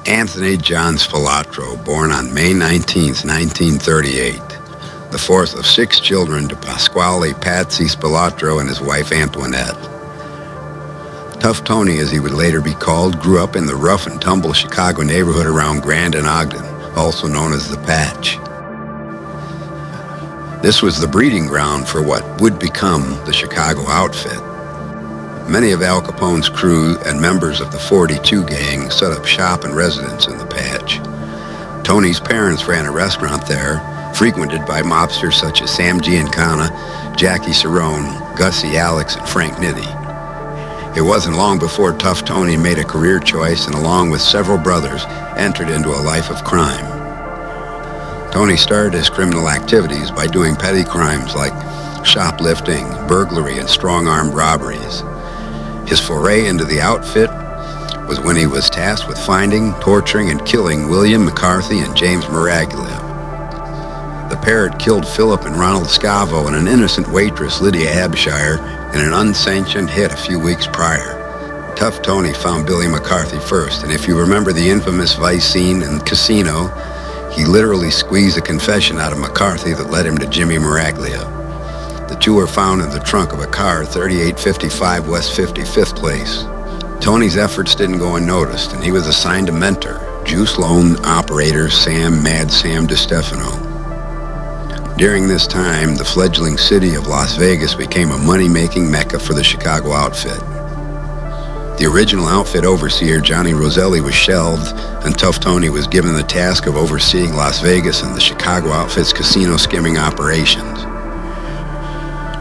Anthony John Spilotro, born on May 19, 1938, the fourth of 6 children to Pasquale Patsy Spilotro and his wife Antoinette. Tough Tony, as he would later be called, grew up in the rough and tumble Chicago neighborhood around Grand and Ogden, also known as the Patch. This was the breeding ground for what would become the Chicago Outfit. Many of Al Capone's crew and members of the 42 gang set up shop and residence in the Patch. Tony's parents ran a restaurant there, frequented by mobsters such as Sam Giancana, Jackie Cerrone, Gussie Alex, and Frank Nitti. It wasn't long before Tough Tony made a career choice and, along with several brothers, entered into a life of crime. Tony started his criminal activities by doing petty crimes like shoplifting, burglary, and strong-armed robberies. His foray into the outfit was when he was tasked with finding, torturing, and killing William McCarthy and James Miraglia. The pair had killed Philip and Ronald Scavo and an innocent waitress, Lydia Abshire, in an unsanctioned hit a few weeks prior. Tough Tony found Billy McCarthy first, and if you remember the infamous Vice scene in Casino, he literally squeezed a confession out of McCarthy that led him to Jimmy Miraglia. The two were found in the trunk of a car, 3855 West 55th Place. Tony's efforts didn't go unnoticed, and he was assigned a mentor, juice loan operator Mad Sam DeStefano. During this time, the fledgling city of Las Vegas became a money-making mecca for the Chicago Outfit. The original outfit overseer, Johnny Roselli, was shelved, and Tough Tony was given the task of overseeing Las Vegas and the Chicago Outfit's casino skimming operations.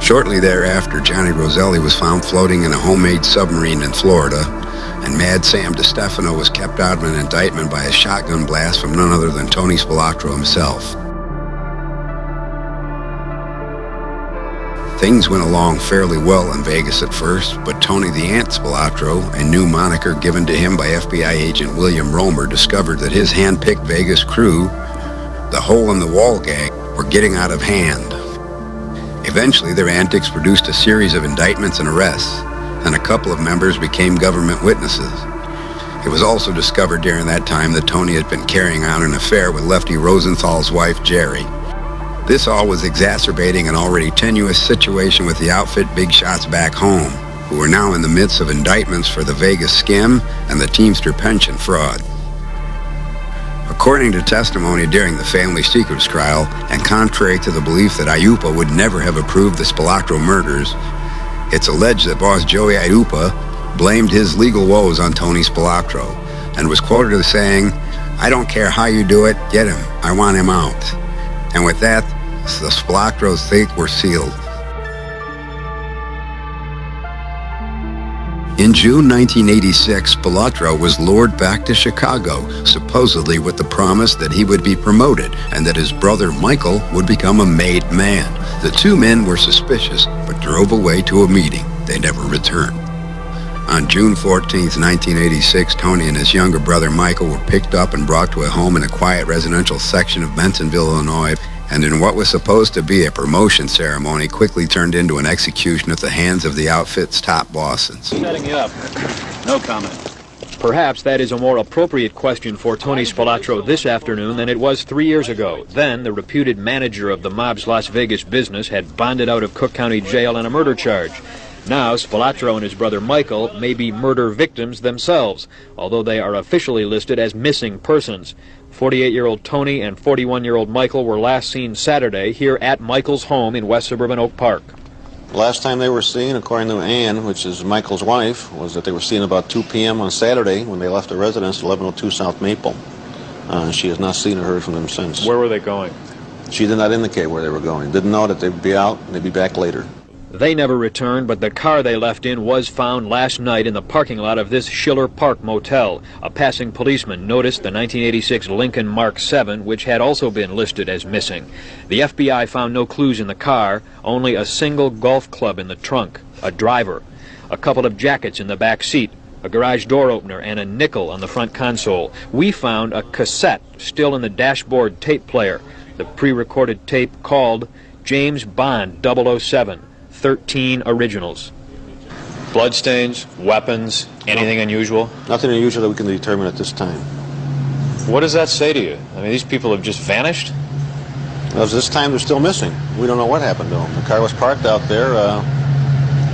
Shortly thereafter, Johnny Roselli was found floating in a homemade submarine in Florida, and Mad Sam DeStefano was kept out of an indictment by a shotgun blast from none other than Tony Spilotro himself. Things went along fairly well in Vegas at first, but Tony the Ant Spilotro, a new moniker given to him by FBI agent William Romer, discovered that his hand-picked Vegas crew, the Hole in the Wall gang, were getting out of hand. Eventually, their antics produced a series of indictments and arrests, and a couple of members became government witnesses. It was also discovered during that time that Tony had been carrying on an affair with Lefty Rosenthal's wife, Jerry. This all was exacerbating an already tenuous situation with the outfit big shots back home, who were now in the midst of indictments for the Vegas skim and the Teamster pension fraud. According to testimony during the family secrets trial, and contrary to the belief that Iupa would never have approved the Spilotro murders, it's alleged that boss Joey Iupa blamed his legal woes on Tony Spilotro, and was quoted as saying, "I don't care how you do it, get him, I want him out." And with that, the Spilotros' fate were sealed. In June 1986, Spilotro was lured back to Chicago, supposedly with the promise that he would be promoted and that his brother Michael would become a made man. The two men were suspicious, but drove away to a meeting. They never returned. On June 14, 1986, Tony and his younger brother Michael were picked up and brought to a home in a quiet residential section of Bentonville, Illinois, and in what was supposed to be a promotion ceremony quickly turned into an execution at the hands of the outfit's top bosses. Setting you up. No comment. Perhaps that is a more appropriate question for Tony Spilotro this afternoon than it was 3 years ago. Then, the reputed manager of the mob's Las Vegas business had bonded out of Cook County Jail on a murder charge. Now, Spilotro and his brother Michael may be murder victims themselves, although they are officially listed as missing persons. 48-year-old Tony and 41-year-old Michael were last seen Saturday here at Michael's home in West Suburban Oak Park. Last time they were seen, according to Ann, which is Michael's wife, was that they were seen about 2 p.m. on Saturday when they left their residence at 1102 South Maple. She has not seen or heard from them since. Where were they going? She did not indicate where they were going. Didn't know that they'd be out and they'd be back later. They never returned, but the car they left in was found last night in the parking lot of this Schiller Park motel. A passing policeman noticed the 1986 Lincoln Mark 7, which had also been listed as missing. The FBI found no clues in the car, only a single golf club in the trunk, a driver, a couple of jackets in the back seat, a garage door opener, and a nickel on the front console. We found a cassette still in the dashboard tape player, the pre-recorded tape called James Bond 007. 13 originals. Bloodstains, weapons, anything unusual? Nothing unusual that we can determine at this time. What does that say to you? I mean, these people have just vanished? As this time they're still missing. We don't know what happened to them. The car was parked out there.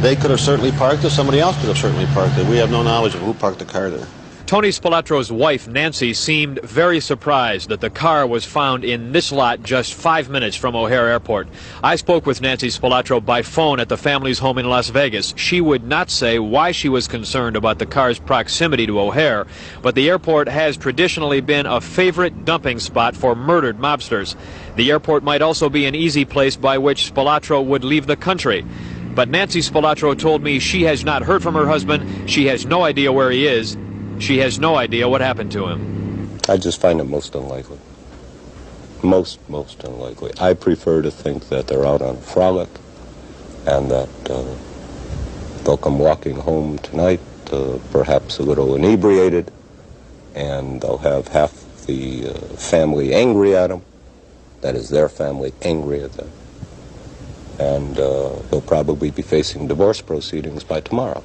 They could have certainly parked it. Somebody else could have certainly parked it. We have no knowledge of who parked the car there. Tony Spilotro's wife, Nancy, seemed very surprised that the car was found in this lot just 5 minutes from O'Hare Airport. I spoke with Nancy Spilotro by phone at the family's home in Las Vegas. She would not say why she was concerned about the car's proximity to O'Hare, but the airport has traditionally been a favorite dumping spot for murdered mobsters. The airport might also be an easy place by which Spilotro would leave the country. But Nancy Spilotro told me she has not heard from her husband. She has no idea where he is. She has no idea what happened to him. I just find it most unlikely. Most unlikely. I prefer to think that they're out on frolic and that they'll come walking home tonight, perhaps a little inebriated, and they'll have half the family angry at them. That is, their family angry at them. And they'll probably be facing divorce proceedings by tomorrow.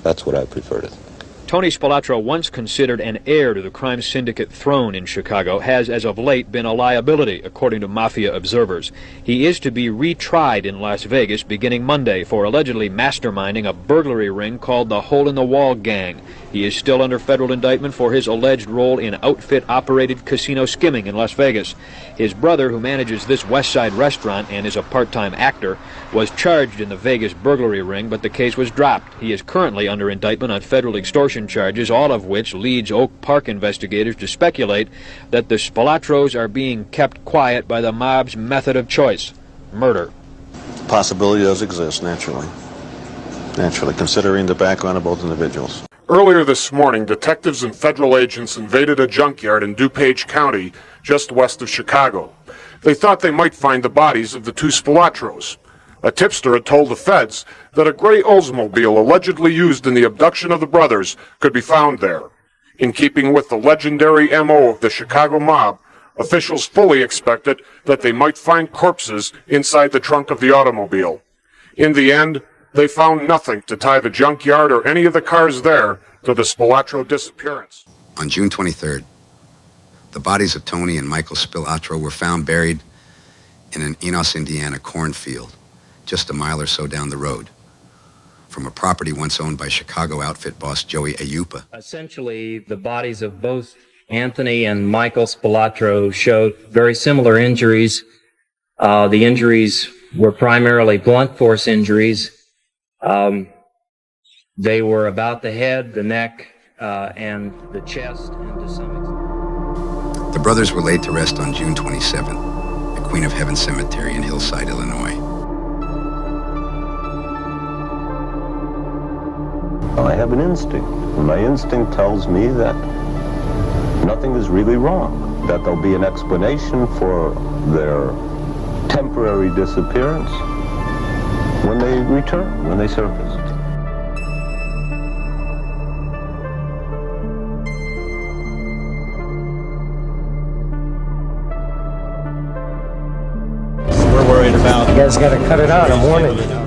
That's what I prefer to think. Tony Spilotro, once considered an heir to the crime syndicate throne in Chicago, has as of late been a liability, according to mafia observers. He is to be retried in Las Vegas beginning Monday for allegedly masterminding a burglary ring called the Hole-in-the-Wall Gang. He is still under federal indictment for his alleged role in outfit-operated casino skimming in Las Vegas. His brother, who manages this West Side restaurant and is a part-time actor, was charged in the Vegas burglary ring, but the case was dropped. He is currently under indictment on federal extortion charges, all of which leads Oak Park investigators to speculate that the Spilotros are being kept quiet by the mob's method of choice: murder. Possibility does exist, naturally. Naturally, considering the background of both individuals. Earlier this morning, detectives and federal agents invaded a junkyard in DuPage County, just west of Chicago. They thought they might find the bodies of the two Spilotros. A tipster had told the feds that a gray Oldsmobile allegedly used in the abduction of the brothers could be found there. In keeping with the legendary M.O. of the Chicago mob, officials fully expected that they might find corpses inside the trunk of the automobile. In the end, they found nothing to tie the junkyard or any of the cars there to the Spilotro disappearance. On June 23rd, the bodies of Tony and Michael Spilotro were found buried in an Enos, Indiana cornfield, just a mile or so down the road, from a property once owned by Chicago outfit boss Joey Ayupa. Essentially, the bodies of both Anthony and Michael Spilotro showed very similar injuries. The injuries were primarily blunt force injuries. They were about the head, the neck, and the chest, and to some extent. The brothers were laid to rest on June 27th at Queen of Heaven Cemetery in Hillside, Illinois. I have an instinct, and my instinct tells me that nothing is really wrong, that there'll be an explanation for their temporary disappearance when they return, when they surface. We're worried about. You guys got to cut it out, I'm warning you.